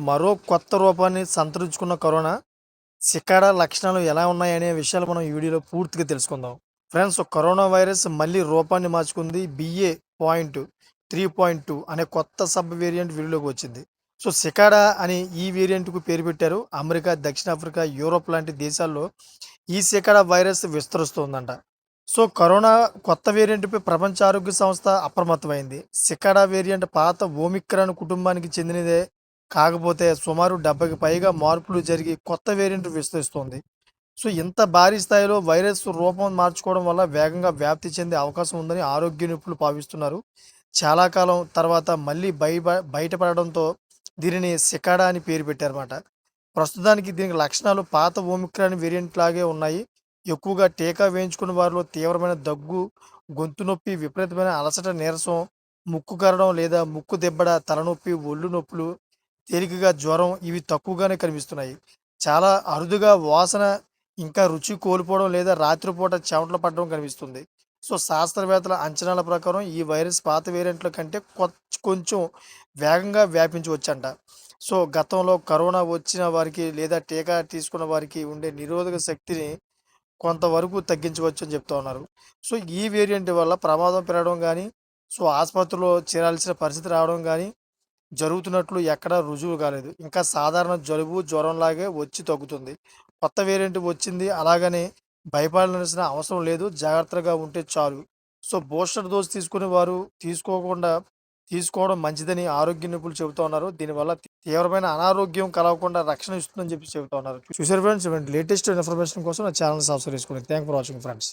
మరో కొత్త రూపాన్ని సంతరించుకున్న కరోనా సికాడా లక్షణాలు ఎలా ఉన్నాయనే విషయాలు మనం ఈ వీడియోలో పూర్తిగా తెలుసుకుందాం. ఫ్రెండ్స్, కరోనా వైరస్ మళ్ళీ రూపాన్ని మార్చుకుంది. BA.3.2 అనే కొత్త సబ్ వేరియంట్ వీరిలోకి వచ్చింది. సో సికాడా అని ఈ వేరియంట్‌కు పేరు పెట్టారు. అమెరికా, దక్షిణాఫ్రికా, యూరోప్ లాంటి దేశాల్లో ఈ సికాడా వైరస్ విస్తరిస్తోందంట. సో కరోనా కొత్త వేరియంట్‌పై ప్రపంచ ఆరోగ్య సంస్థ అప్రమత్తమైంది. సికాడా వేరియంట్ పాత ఓమిక్రాన్ కుటుంబానికి చెందినదే. కాకపోతే సుమారు 70కి పైగా మార్పులు జరిగి కొత్త వేరియంట్ విస్తరిస్తోంది. సో ఇంత భారీ స్థాయిలో వైరస్ రూపం మార్చుకోవడం వల్ల వేగంగా వ్యాప్తి చెందే అవకాశం ఉందని ఆరోగ్య నిపుణులు భావిస్తున్నారు. చాలా కాలం తర్వాత మళ్ళీ బయటపడడంతో దీనిని సికాడా అని పేరు పెట్టారన్నమాట. ప్రస్తుతానికి దీనికి లక్షణాలు పాత ఓమిక్రాన్ వేరియంట్ లాగే ఉన్నాయి. ఎక్కువగా టీకా వేయించుకున్న వారిలో తీవ్రమైన దగ్గు, గొంతు నొప్పి, విపరీతమైన అలసట, నీరసం, ముక్కు కరడం లేదా ముక్కు దిబ్బడ, తలనొప్పి, ఒళ్ళు నొప్పులు, తేలికగా జ్వరం ఇవి తక్కువగానే కనిపిస్తున్నాయి. చాలా అరుదుగా వాసన ఇంకా రుచి కోల్పోవడం లేదా రాత్రిపూట చెమటలు పడడం కనిపిస్తుంది. సో శాస్త్రవేత్తల అంచనాల ప్రకారం ఈ వైరస్ పాత వేరియంట్ల కంటే కొంచెం వేగంగా వ్యాపించవచ్చంట. సో గతంలో కరోనా వచ్చిన వారికి లేదా టీకా తీసుకున్న వారికి ఉండే నిరోధక శక్తిని కొంతవరకు తగ్గించవచ్చు అని చెప్తా ఉన్నారు. సో ఈ వేరియంట్ వల్ల ప్రమాదం పెరగడం గానీ, సో ఆసుపత్రిలో చేరాల్సిన పరిస్థితి రావడం గానీ జరుగుతున్నట్లు ఎక్కడా రుజువు కాలేదు. ఇంకా సాధారణ జలుబు, జ్వరంలాగే వచ్చి తగ్గుతుంది. కొత్త వేరియంట్ వచ్చింది అలాగని భయపడాల్సిన అవసరం లేదు. జాగ్రత్తగా ఉంటే చాలు. సో బూస్టర్ డోస్ తీసుకునే వారు తీసుకోవడం మంచిదని ఆరోగ్య నిపుణులు చెబుతా ఉన్నారు. దీనివల్ల తీవ్రమైన అనారోగ్యం కలగకుండా రక్షణ ఇస్తుందని చెప్పి చెబుతా ఉన్నారు. చూసారు ఫ్రెండ్స్, ఇలాంటి లేటెస్ట్ ఇన్ఫర్మేషన్ కోసం నా ఛానల్ సబ్స్క్రైబ్ చేసుకోండి. Thank for watching friends.